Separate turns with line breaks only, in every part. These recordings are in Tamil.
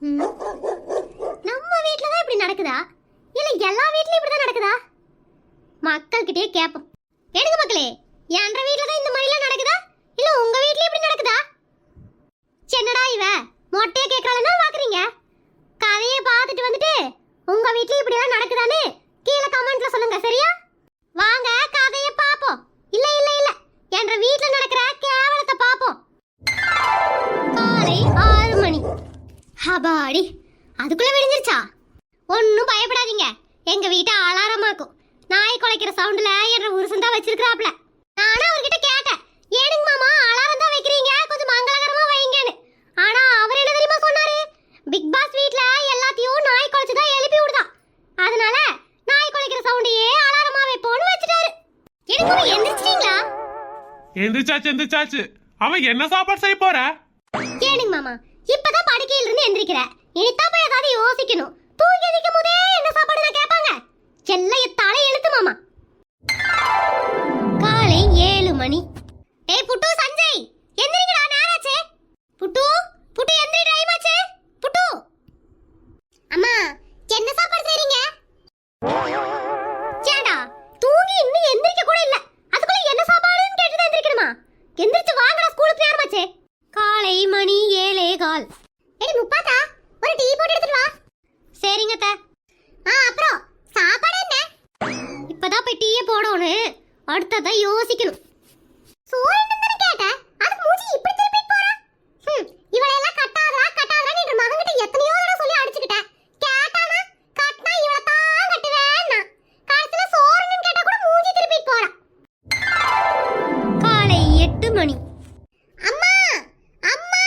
நம்ம வீட்ல தான் இப்படி நடக்குதா இல்ல எல்லா வீட்லயும் இப்படி தான் நடக்குதா? மக்கள்கிட்டயே கேப்போம். எடுங்க மக்களே, என்ற வீட்ல தான் இந்த மாதிரிலாம் நடக்குதா இல்ல உங்க வீட்லயும் இப்படி நடக்குதா? என்னடா இவ மொட்டையை கேக்குறாளன்னா பாக்குறீங்க. கதையை பார்த்துட்டு வந்துட்டு உங்க வீட்லயும் இப்படி எல்லாம் நடக்குதான்னு கீழே கமெண்ட்ல சொல்லுங்க. சரியா? வாங்க கதையை பாப்போம். இல்ல இல்ல இல்ல என்ற வீட்ல நடக்கிற கேவலத்தை பாப்போம். காலை 6 மணி. ஹபாடி, அதுக்குள்ள விடிஞ்சிருச்சா? ஒன்னும் பயப்படாதீங்க, எங்க வீட்டை அலாரமாக்கும். நாய் குலைக்கிற சவுண்ட்ல என்ற உருசம் தான் வச்சிருக்காப்ல. நானும் அவர்கிட்ட கேட்டேன், ஏனுங்க மாமா அலாரம் தான் வைக்கிறீங்க, கொஞ்சம் மங்களகரமா வைங்கன்னு. ஆனா அவர் என்ன தெரியுமா சொன்னாரு? பிக் பாஸ் வீட்ல எல்லாத்தையும் நாய் குலைச்சு தான் எழுப்பி விடுதான், அதனால நாய் குலைக்கிற சவுண்டையே அலாரமா வைப்போன்னு வச்சுட்டாரு. எனக்கு எந்திரிச்சிட்டீங்களா?
எந்திரிச்சாச்சு. அவன் என்ன சாப்பாடு செய்ய போற?
ஏனுங்க மாமா, இப்பதான் படுக்கையில இருந்து எந்திரிக்கிற, இனிதான் போய் ஏதாவது யோசிக்கணும். தூங்கி எந்திரிக்கும் போதே என்ன சாப்பாடு நான் கேட்பாங்க? செல்லையத்தாலே எழுத்து மாமா. காலை 7 மணி. ஏய் புட்டு, சஞ்சய் எந்திரிங்கடா, நேராச்சே. புட்டு புட்டு எந்திரி, டைம் ஆச்சு. புட்டு அம்மா, என்ன சாப்பாடு செய்றீங்க? சேடா, தூங்கி இன்னும் எந்திரிக்க கூட இல்ல, அதுக்குள்ள என்ன சாப்பாடுன்னு கேட்டுதான் எந்திரிக்கணுமா? எந்திரிச்சு வாங்கடா, ஸ்கூலுக்கு நேரமாச்சே. காலை மணி 7:15. ஏடி முப்பாத்தா, ஒரு டீ போட்டு எடுத்துட்டு வா. சரிங்க அத்தை. அப்புறம் சாப்பாடு என்ன? இப்பதான் போய் டீயே போடணும், அடுத்ததா யோசிக்கணும். சோறு என்னன்னு கேட்டேன், அதுக்கு மூஞ்சி இப்படி திருப்பி போறா. இவளையெல்லாம் கட்டாதா என்ற மகன்கிட்ட எத்தனையோ தடவை சொல்லி அடிச்சுக்கிட்டேன். கேட்டானா கட்டினா இவளை தான் கட்டுவேன்னா, கடைசியில சோறுன்னு கேட்டா கூட மூஞ்சி திருப்பி போறா. காலை 8 மணி. அம்மா அம்மா,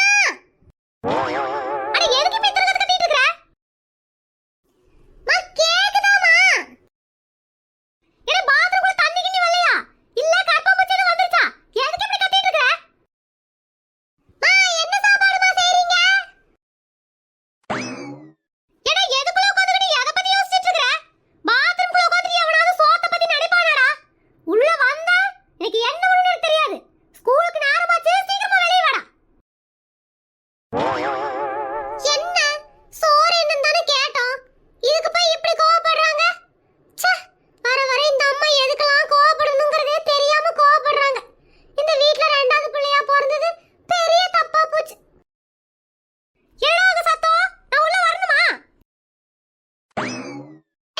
அட எனக்கு இப்ப இத்தனை கத்திட்டு இருக்கற? மா கேக்குதாமா? என்ன பாத்ரூம்ல தண்ணி கிண்ணி வரலையா? இல்ல கற்பம்பூச்சி வந்துருச்சா? எதுக்கு இப்படி கத்திட்டு இருக்கற? மா என்ன சாப்பாடுமா செய்றீங்க? எடா எதுக்குள்ள உட்கார்ந்துட்டு எதை பத்தி யோசிச்சிட்டு இருக்கற? பாத்ரூம்ல உட்கார்ந்து எவனாவது சோத்த பத்தி நினைப்பானாடா? உள்ள வந்த எனக்கு என்ன ஒண்ணுன்னு தெரியாது. ஸ்கூலுக்கு நேரமாச்சு, சீக்கிரமா வெளிய வாடா. என்ன சோறு என்னன்னு தானே கேட்டோம், இதுக்கு போய் இப்படி கோவப்படுறாங்க? ச்சே, வர வர இந்த அம்மா எதுக்கெல்லாம் கோவப்படணுங்கிறதே தெரியாம கோவப்படுறாங்க. இந்த வீட்ல ரெண்டாவது பிள்ளையா பிறந்தது பெரிய தப்பா போச்சு. ஏடாக சத்தம், நான் உள்ள வரணுமா?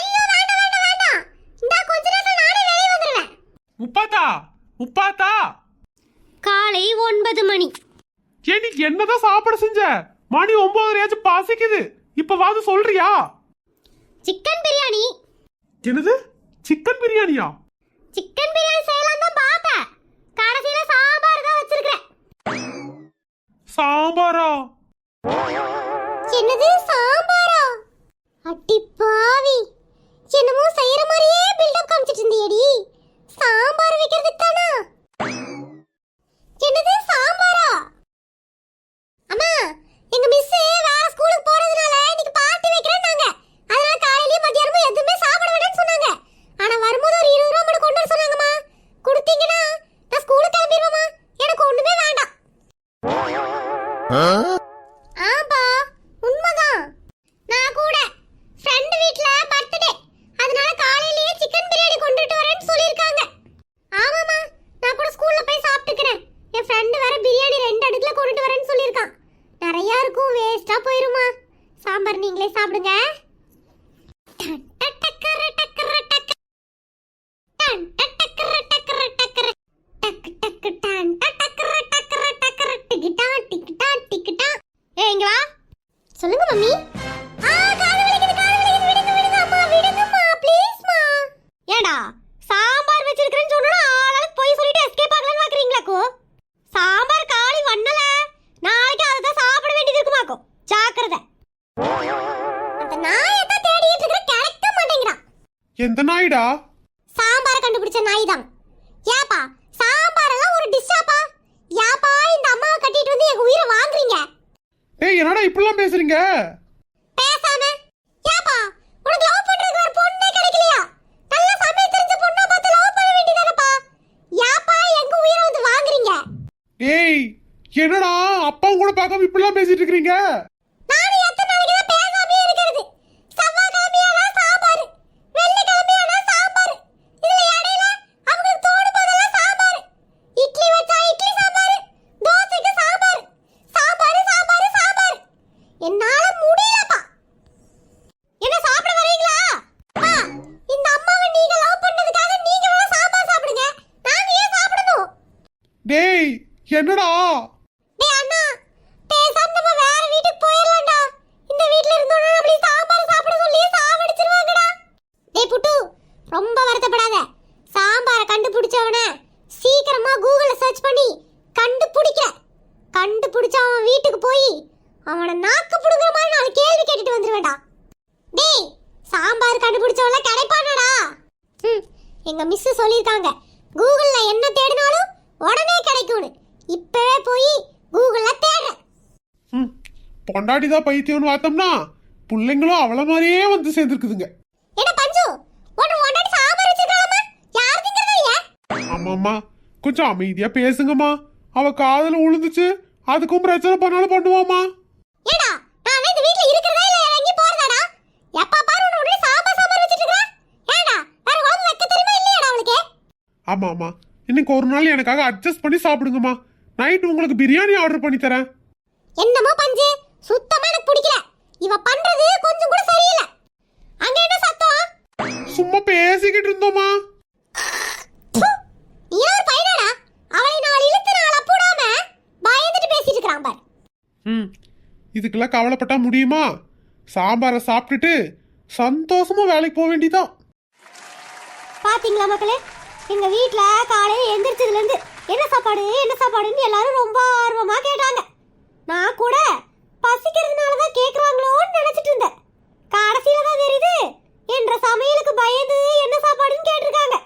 ஐயோ வேண்டாம், இந்த கொஞ்ச நேரத்துல நானே வெளிய வந்துருவேன்.
முப்பாத்தா
காலை 9 மணி.
நீ என்னதான் சாப்பாடு செஞ்ச? மணி 9:30 பசிக்குது, இப்ப வாது சொல்றியா?
சிக்கன் பிரியாணி.
என்னது சிக்கன் பிரியாணியா?
சிக்கன் பிரியாணி செய்யலாம் தான் பார்த்தேன், கடைசியில சாம்பார் தான் வச்சிருக்கேன்.
சாம்பாரா?
என்னது சாம்பாரா? அடி பாவி, என்னமோ செய்யற மாதிரியே பில்டப் காமிச்சிட்டு இருந்தியேடி. சாம்பார் வைக்கிறதுக்கு தானா? என்னது சாம்பாரா? அம்மா, எங்க மிஸ் வேற ஸ்கூலுக்கு போறதுனால இன்னைக்கு பார்ட்டி வைக்கிறேன்னாங்க, அதனால காலையிலயும் மத்தியானமும் எதுவுமே சாப்பிட வேண்டாம்னு சொன்னாங்க. ஆனா வரும்போது ஒரு 20 ரூபாய் மட்டும் கொண்டு வர சொன்னாங்கம்மா. கொடுத்தீங்கன்னா நான் ஸ்கூலுக்கு கிளம்பிடுவேம்மா, எனக்கு ஒண்ணுமே வேண்டாம். ஆம்பா, உண்மைதான். நான் கூட ஃப்ரெண்ட் வீட்ல பர்த்டே, அதனால காலையிலேயே சிக்கன் பிரியாணி கொண்டுட்டு வரேன்னு சொல்லிருக்காங்க. ஆமாமா, நான் கூட ஸ்கூல்ல போய் சாப்பிட்டுக்கிறேன். என் ஃப்ரெண்ட் வேற பிரியாணி 2 அடுக்குல கொண்டுட்டு வரேன்னு சொல்லிருக்கான். நிறைய இருக்கும், வேஸ்டா போயிருமா. சாம்பார் நீங்களே சாப்பிடுங்க. சொல்லுங்க மம்மி. ஏடா சாம்பார் வச்சிருக்கேன்னு சொன்னா ஆளாளுக்கு போய் சொல்லிட்டு எஸ்கேப் ஆகலாம்னு பாக்குறீங்களாக்கோ? சாம்பார் காளி வண்ணல, நாளைக்கு அதை சாப்பிட வேண்டியது இருக்குமாக்கோ, ஜாக்கிரதை. அந்த நாயை தான் தேடிட்டு இருக்கற, கிடைக்க மாட்டேங்கிறான்.
எந்த நாய்டா?
சாம்பார் கண்டுபிடிச்ச நாய் தான். ஏப்பா சாம்பார் எல்லாம் ஒரு டிஷ்ஷாப்பா? ஏப்பா இந்த அம்மாவை கட்டிட்டு வந்து எங்க உயிரை வாங்குறீங்க?
ஏய் என்னடா இப்படிலாம் பேசுறீங்க?
பேசாம ஏப்பா, உனக்கு லவ் பண்றதுக்கு ஒரு பொண்ணே கிடைக்கலையா? நல்ல சமயம் தெரிஞ்ச பொண்ணா பார்த்து லவ் பண்ண வேண்டியதானப்பா. ஏப்பா எங்க உயிரை வந்து வாங்குறீங்க?
ஏய் என்னடா அப்பாவும் கூட பார்க்காம இப்படிலாம் பேசிட்டு இருக்கீங்க?
நானே எத்தனை நாளைக்கு
என்னடா
டேய் அண்ணா, பேசாம நம்ம வேற வீட்டுக்கு போயிரலாம்டா. இந்த வீட்ல இருந்தோம்னா நம்மள சாம்பார் சாப்பிட சொல்லி சாவடிச்சிருவாங்கடா. டேய் புட்டு, ரொம்ப வருத்தப்படாத. சாம்பாரை கண்டுபிடிச்சவன சீக்கிரமா கூகுள்ல சர்ச் பண்ணி கண்டுபிடிச்ச அவன் வீட்டுக்கு போய் அவனை நாக்கு புடுங்குற மாதிரி 4 கேள்வி கேட்டுட்டு வந்துருவேன்டா. டேய், சாம்பார் கண்டுபிடிச்சவன கிடைப்பானடா. எங்க மிஸ் சொல்லிருக்காங்க, கூகுள்ல என்ன தேடினாலும் உடனே கிடைக்கும்னு. இப்பவே போய் கூகுள்ல தேடுறேன்.
பொண்டாட்டிதான் பைத்தியம்னு பார்த்தோம்னா பிள்ளைங்களும் அவள மாதிரியே வந்து சேர்ந்துருக்குதுங்க.
என்ன பஞ்சு, ஒன்னு ஒண்டாடி சாம்பார் வச்சிருக்காமா? யார் திங்கறது இல்ல?
ஆமாம்மா, கொஞ்சம் அமைதியா பேசுங்கம்மா. அவ காதுல உழுந்துச்சு, அதுக்கும் பிரச்சனை பண்ணாலும் பண்ணுவாமா.
ஏடா, நான் இந்த வீட்ல இருக்கறதா இல்ல இறங்கி போறதாடா? எப்ப பாரு உன்னை சாம்பார் வச்சிட்டு இருக்கற? ஏடா, வேற குழம்பு வைக்க தெரியுமா இல்லையாடா உங்களுக்கு?
ஆமா, இன்னைக்கு ஒரு நாள் எனக்காக அட்ஜஸ்ட் பண்ணி சாப்பிடுங்கம்மா. நைட் உங்களுக்கு பிரியாணி ஆர்டர் பண்ணி தரேன்.
என்னமோ பஞ்சு, சுத்தமா எனக்கு பிடிக்கல. இவ பண்றது கொஞ்சம் கூட சரியில்லை. அங்க என்ன சத்தம்?
சும்மா பேசிக்கிட்டு இருந்தோமா.
நீ ஒரு பையனாடா? அவளை நாலு இழுத்து நாள போடாம பயந்துட்டு பேசிட்டு இருக்கான் பாரு.
இதுக்கெல்லாம் கவலைப்பட்டா முடியுமா? சாம்பாரை சாப்பிட்டுட்டு சந்தோஷமா வேலைக்கு போக வேண்டியதான்.
பாத்தீங்களா மக்களே, எங்க வீட்ல காலையில எந்திரிச்சதுல இருந்து என்ன சாப்பாடுன்னு எல்லாரும் ரொம்ப ஆர்வமா கேட்டாங்க. நான் கூட பசிக்கிறதுனாலதான் கேக்குறாங்களோன்னு நினைச்சிட்டு இருந்தேன். கடைசியில தான் தெரியுது என்ற சமையலுக்கு பயந்து என்ன சாப்பாடுன்னு கேட்டிருக்காங்க.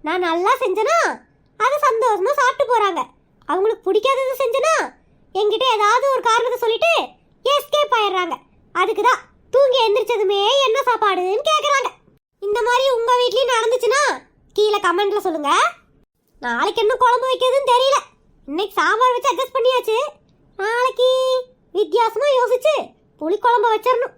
நான் நல்லா செஞ்சேனா அதை சந்தோஷமா சாப்பிட்டு போறாங்க. அவங்களுக்கு பிடிக்காதது செஞ்சேனா என்கிட்ட ஏதாவது ஒரு காரணத்தை சொல்லிட்டு எஸ்கேப் ஆயிடுறாங்க. அதுக்குதான் தூங்கி எந்திரிச்சதுமே என்ன சாப்பாடுன்னு கேக்குறாங்க. இந்த மாதிரி உங்க வீட்லயும் நடந்துச்சுன்னா கீழே கமெண்ட்ல சொல்லுங்க. நாளைக்கு என்ன குழம்பு வைக்கிறதுன்னு தெரியல. இன்னைக்கு சாம்பார் வச்சு அட்ஜஸ்ட் பண்ணியாச்சு. நாளைக்கு வித்தியாசமா யோசிச்சு புளி குழம்பு வச்சிடணும்.